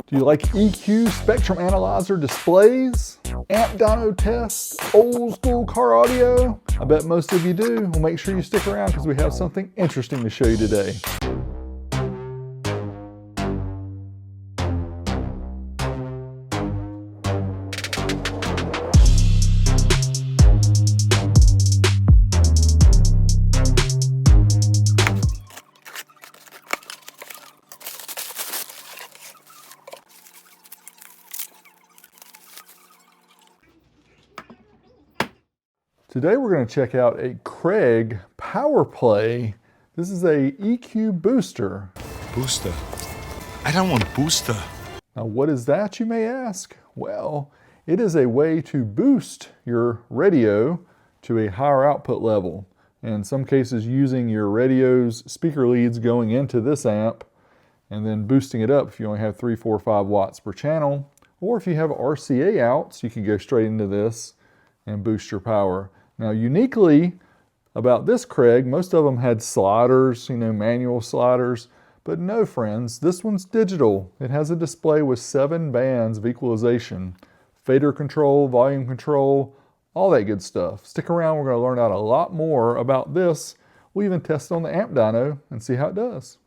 Do you like EQ spectrum analyzer displays, amp dyno tests, old school car audio? I bet most of you do. Well, make sure you stick around because we have something interesting to show you today. Today we're going to check out a Craig Powerplay. This is a EQ booster. Booster? I don't want booster. Now what is that, you may ask? Well, it is a way to boost your radio to a higher output level. In some cases using your radio's speaker leads going into this amp and then boosting it up if you only have 3, 4, 5 watts per channel. Or if you have RCA outs, you can go straight into this and boost your power. Now uniquely about this Craig, most of them had sliders, manual sliders, but no friends, this one's digital. It has a display with 7 bands of equalization, fader control, volume control, all that good stuff. Stick around, we're going to learn out a lot more about this. We'll even test it on the amp dyno and see how it does.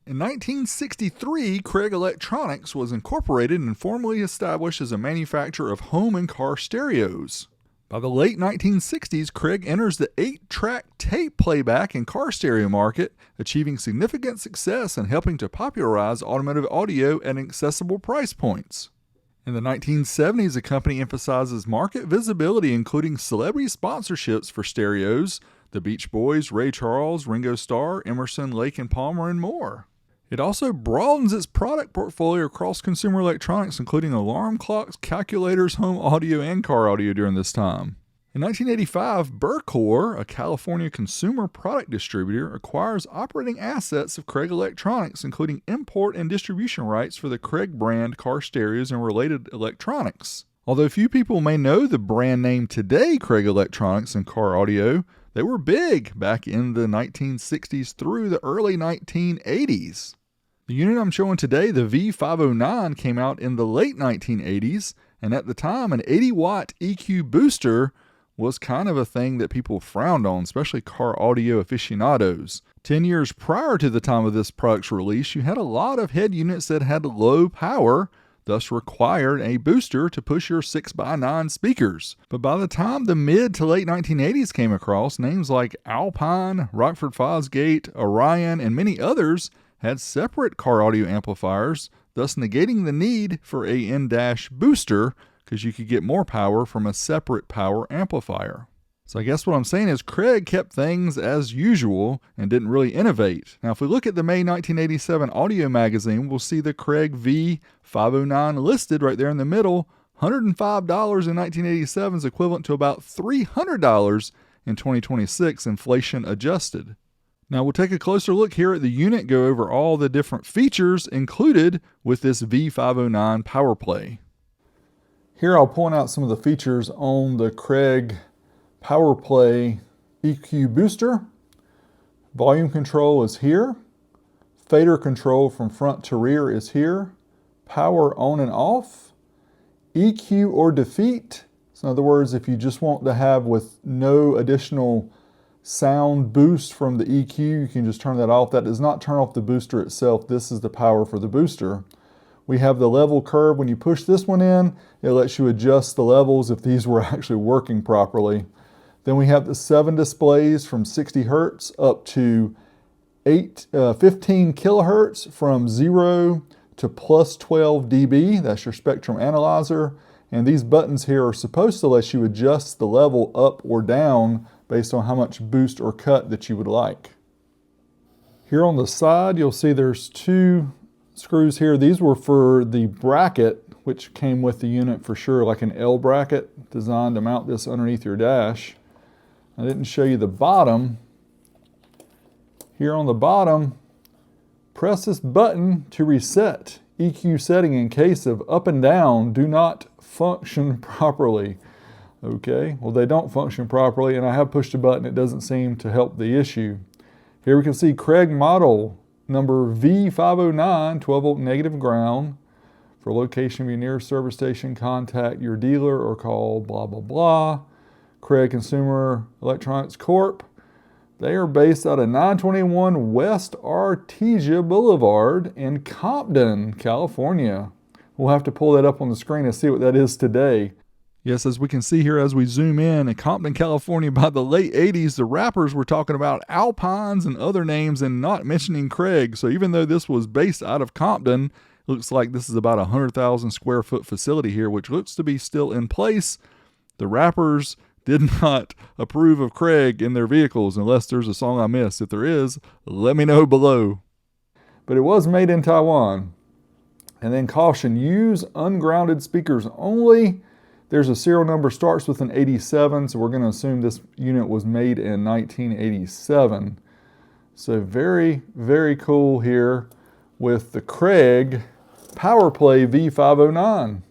In 1963, Craig Electronics was incorporated and formally established as a manufacturer of home and car stereos. By the late 1960s, Craig enters the 8-track tape playback and car stereo market, achieving significant success and helping to popularize automotive audio at accessible price points. In the 1970s, the company emphasizes market visibility, including celebrity sponsorships for stereos, the Beach Boys, Ray Charles, Ringo Starr, Emerson, Lake and Palmer, and more. It also broadens its product portfolio across consumer electronics, including alarm clocks, calculators, home audio, and car audio during this time. In 1985, Burcor, a California consumer product distributor, acquires operating assets of Craig Electronics, including import and distribution rights for the Craig brand car stereos and related electronics. Although few people may know the brand name today, Craig Electronics and car audio, they were big back in the 1960s through the early 1980s. The unit I'm showing today, the V509, came out in the late 1980s, and at the time an 80-watt EQ booster was kind of a thing that people frowned on, especially car audio aficionados. 10 years prior to the time of this product's release, you had a lot of head units that had low power, thus required a booster to push your 6x9 speakers. But by the time the mid to late 1980s came across, names like Alpine, Rockford Fosgate, Orion, and many others had separate car audio amplifiers, thus negating the need for a in-dash booster because you could get more power from a separate power amplifier. So I guess what I'm saying is Craig kept things as usual and didn't really innovate. Now if we look at the May 1987 audio magazine, we'll see the Craig V509 listed right there in the middle. $105 in 1987 is equivalent to about $300 in 2026, inflation adjusted. Now we'll take a closer look here at the unit, go over all the different features included with this V509 Powerplay. Here I'll point out some of the features on the Craig Powerplay EQ booster. Volume control is here. Fader control from front to rear is here. Power on and off. EQ or defeat. So in other words, if you just want to have with no additional sound boost from the EQ, you can just turn that off. That does not turn off the booster itself. This is the power for the booster. We have the level curve. When you push this one in, it lets you adjust the levels if these were actually working properly. Then we have the 7 displays from 60 Hertz up to 15 kilohertz from 0 to plus 12 dB. That's your spectrum analyzer. And these buttons here are supposed to let you adjust the level up or down based on how much boost or cut that you would like. Here on the side, you'll see there's 2 screws here. These were for the bracket, which came with the unit for sure, like an L bracket designed to mount this underneath your dash. I didn't show you the bottom. Here on the bottom, press this button to reset. EQ setting in case of up and down do not function properly. Okay, well they don't function properly, and I have pushed a button. It doesn't seem to help the issue. Here we can see Craig model number V509, 12 volt negative ground, For location of your nearest service station, contact your dealer or call blah, blah, blah. Craig Consumer Electronics Corp. They are based out of 921 West Artesia Boulevard in Compton, California. We'll have to pull that up on the screen and see what that is today. Yes, as we can see here as we zoom in Compton, California, by the late 80s, the rappers were talking about Alpines and other names and not mentioning Craig. So even though this was based out of Compton, it looks like this is about a 100,000 square foot facility here, which looks to be still in place. The rappers did not approve of Craig in their vehicles, unless there's a song I missed. If there is, let me know below. But it was made in Taiwan. And then caution, use ungrounded speakers only. There's a serial number, starts with an 87, so we're going to assume this unit was made in 1987. So very, very cool here with the Craig Powerplay V509.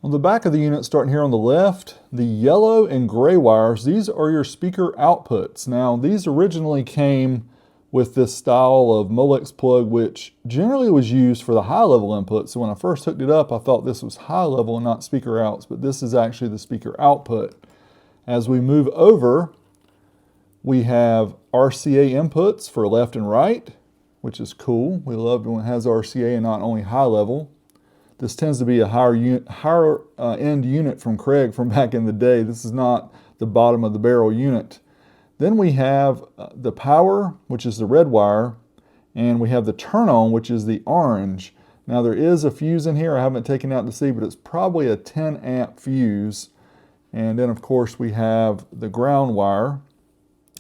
On the back of the unit, starting here on the left, the yellow and gray wires, these are your speaker outputs. Now, these originally came with this style of Molex plug, which generally was used for the high level input. So when I first hooked it up, I thought this was high level and not speaker outs, but this is actually the speaker output. As we move over, we have RCA inputs for left and right, which is cool. We love when it has RCA and not only high level. This tends to be a higher end unit from Craig from back in the day. This is not the bottom of the barrel unit. Then we have the power, which is the red wire, and we have the turn on, which is the orange. Now there is a fuse in here. I haven't taken out to see, but it's probably a 10 amp fuse. And then of course we have the ground wire.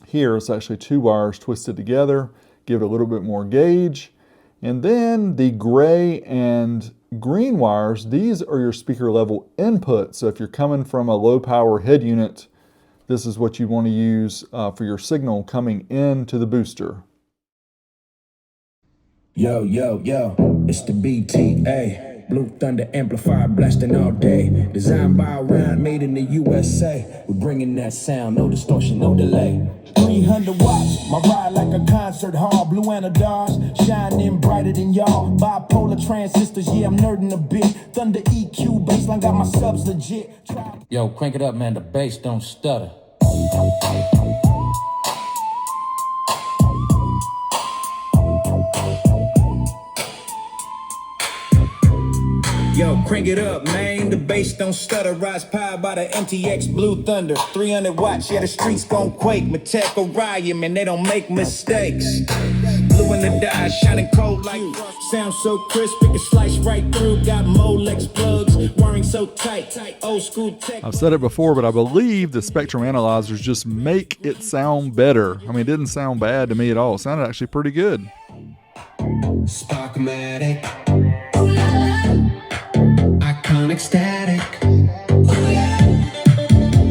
Here it's actually two wires twisted together, give it a little bit more gauge. And then the gray and green wires, these are your speaker level input. So if you're coming from a low power head unit, this is what you want to use for your signal coming into the booster. Yo, yo, yo, it's the BTA. Blue Thunder amplifier blasting all day. Designed by Ryan, made in the USA. We're bringing that sound, no distortion, no delay. 300 watts, my ride like a concert hall. Blue Anodars, shining brighter than y'all. Bipolar transistors, yeah, I'm nerding a bit. Thunder EQ, baseline got my subs legit. Yo, crank it up, man, the bass don't stutter. Yo, crank it up, man. The bass don't stutter. Rise powered by the MTX Blue Thunder. 300 watts, yeah, the streets gon' quake. Matech Orion, man, they don't make mistakes. Blue in the dye, shining cold like sound so crisp, it can slice right through. Got Molex plugs, wiring so tight, old school tech. I've said it before, but I believe the spectrum analyzers just make it sound better. I mean, it didn't sound bad to me at all. It sounded actually pretty good. Sparkmatic, iconic static,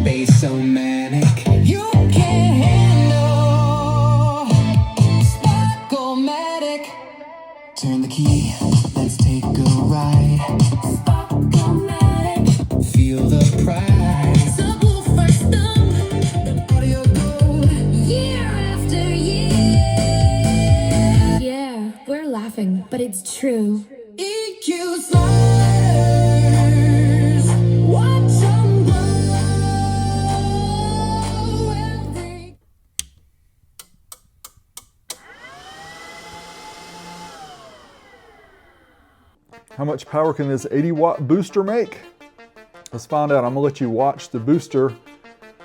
bass so manic. You can't handle Sparkmatic. Turn the key, let's take a ride. Sparkmatic, feel the pride. Subwoofer stomp, audio gold, year after year. Yeah, we're laughing, but it's true. EQ sliders, watch them blow. How much power can this 80-watt booster make? Let's find out. I'm gonna let you watch the booster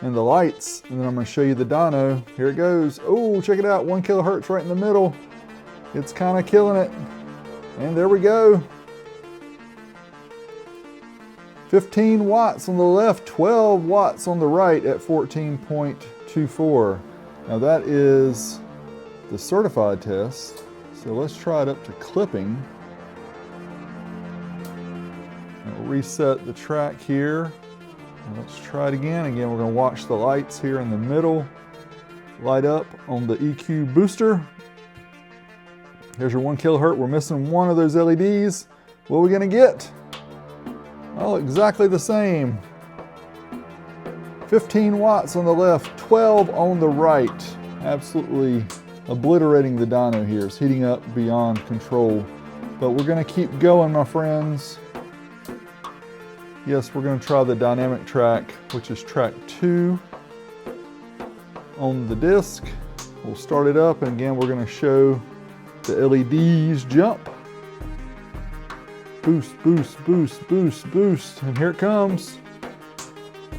and the lights, and then I'm gonna show you the dyno. Here it goes. Oh, check it out, 1 kilohertz right in the middle. It's kind of killing it. And there we go. 15 watts on the left, 12 watts on the right at 14.24. Now that is the certified test. So let's try it up to clipping. I'll reset the track here. And let's try it again. Again, we're gonna watch the lights here in the middle light up on the EQ booster. Here's your 1 kilohertz. We're missing one of those LEDs. What are we gonna get? Oh, exactly the same. 15 watts on the left, 12 on the right. Absolutely obliterating the dyno here. It's heating up beyond control. But we're gonna keep going, my friends. Yes, we're gonna try the dynamic track, which is track 2 on the disc. We'll start it up, and again, we're gonna show the LEDs jump. Boost, boost, boost, boost, boost, and here it comes.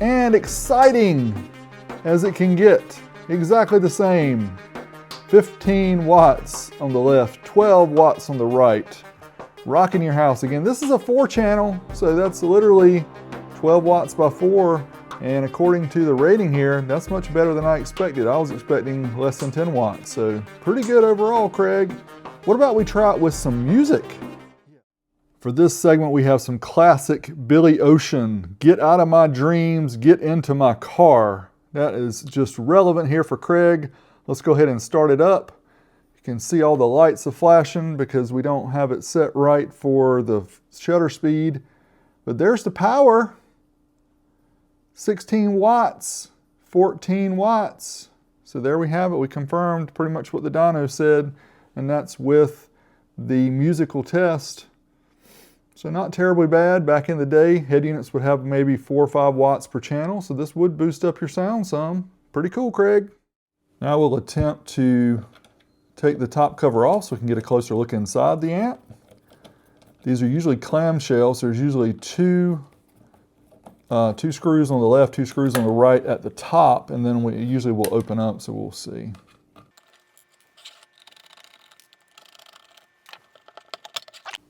And exciting as it can get. Exactly the same. 15 watts on the left, 12 watts on the right. Rocking your house. Again, this is a 4-channel, so that's literally 12 watts by 4. And according to the rating here, that's much better than I expected. I was expecting less than 10 watts, so pretty good overall, Craig. What about we try it with some music? For this segment, we have some classic Billy Ocean. Get out of my dreams, get into my car. That is just relevant here for Craig. Let's go ahead and start it up. You can see all the lights are flashing because we don't have it set right for the shutter speed. But there's the power. 16 watts, 14 watts. So there we have it. We confirmed pretty much what the dyno said, and that's with the musical test. So not terribly bad. Back in the day, head units would have maybe 4 or 5 watts per channel, so this would boost up your sound some. Pretty cool, Craig. Now we'll attempt to take the top cover off so we can get a closer look inside the amp. These are usually clamshells. There's usually two screws on the left, 2 screws on the right at the top, and then we usually will open up, so we'll see.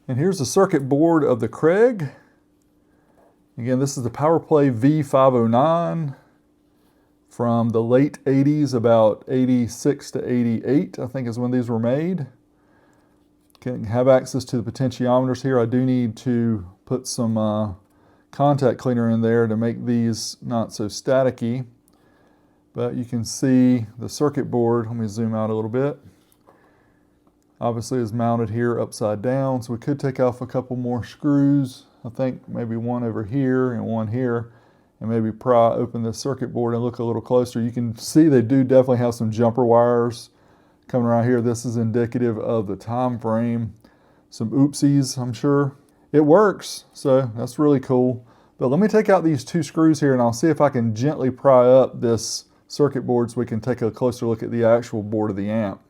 And here's the circuit board of the Craig. Again, this is the Powerplay V509 from the late 80s, about 86 to 88, I think is when these were made. Can have access to the potentiometers here. I do need to put some contact cleaner in there to make these not so staticky. But you can see the circuit board. Let me zoom out a little bit. Obviously is mounted here upside down, so we could take off a couple more screws. I think maybe one over here and one here, and maybe pry open the circuit board and look a little closer. You can see they do definitely have some jumper wires coming around here. This is indicative of the time frame. Some oopsies, I'm sure. It works, so that's really cool. But let me take out these 2 screws here, and I'll see if I can gently pry up this circuit board so we can take a closer look at the actual board of the amp.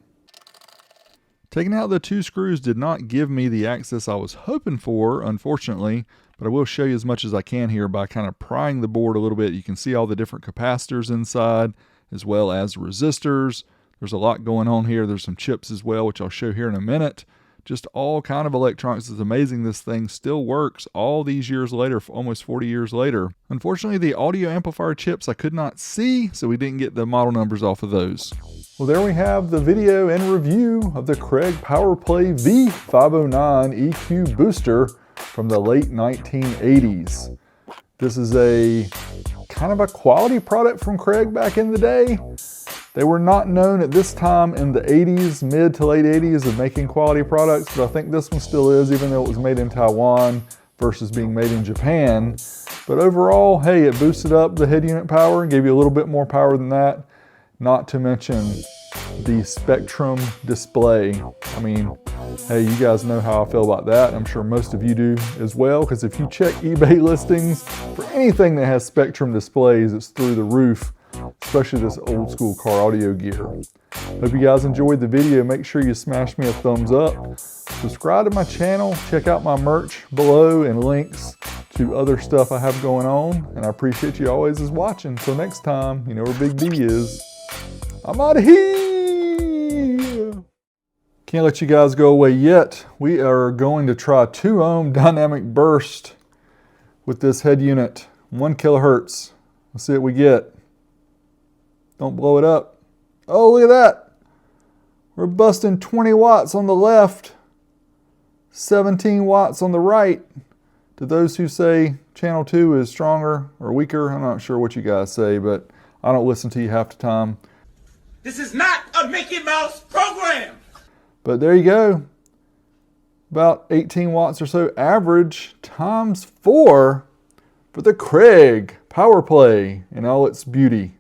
Taking out the 2 screws did not give me the access I was hoping for, unfortunately, but I will show you as much as I can here by kind of prying the board a little bit. You can see all the different capacitors inside, as well as resistors. There's a lot going on here. There's some chips as well, which I'll show here in a minute. Just all kind of electronics. It's amazing this thing still works all these years later, almost 40 years later. Unfortunately, the audio amplifier chips I could not see, so we didn't get the model numbers off of those. Well, there we have the video and review of the Craig Powerplay V509 EQ booster from the late 1980s. This is a kind of a quality product from Craig back in the day. They were not known at this time in the 80s, mid to late 80s, of making quality products, but I think this one still is, even though it was made in Taiwan versus being made in Japan. But overall, hey, it boosted up the head unit power and gave you a little bit more power than that. Not to mention the Spectrum display. I mean, hey, you guys know how I feel about that. I'm sure most of you do as well, because if you check eBay listings for anything that has Spectrum displays, it's through the roof, especially this old school car audio gear. Hope you guys enjoyed the video. Make sure you smash me a thumbs up. Subscribe to my channel. Check out my merch below and links to other stuff I have going on. And I appreciate you always as watching. Until next time, you know where Big D is. I'm out of here. Can't let you guys go away yet. We are going to try 2 ohm dynamic burst with this head unit. 1 kilohertz. Let's see what we get. Don't blow it up. Oh, look at that. We're busting 20 watts on the left, 17 watts on the right. To those who say channel 2 is stronger or weaker, I'm not sure what you guys say, but I don't listen to you half the time. This is not a Mickey Mouse program. But there you go. About 18 watts or so average times 4 for the Craig Powerplay in all its beauty.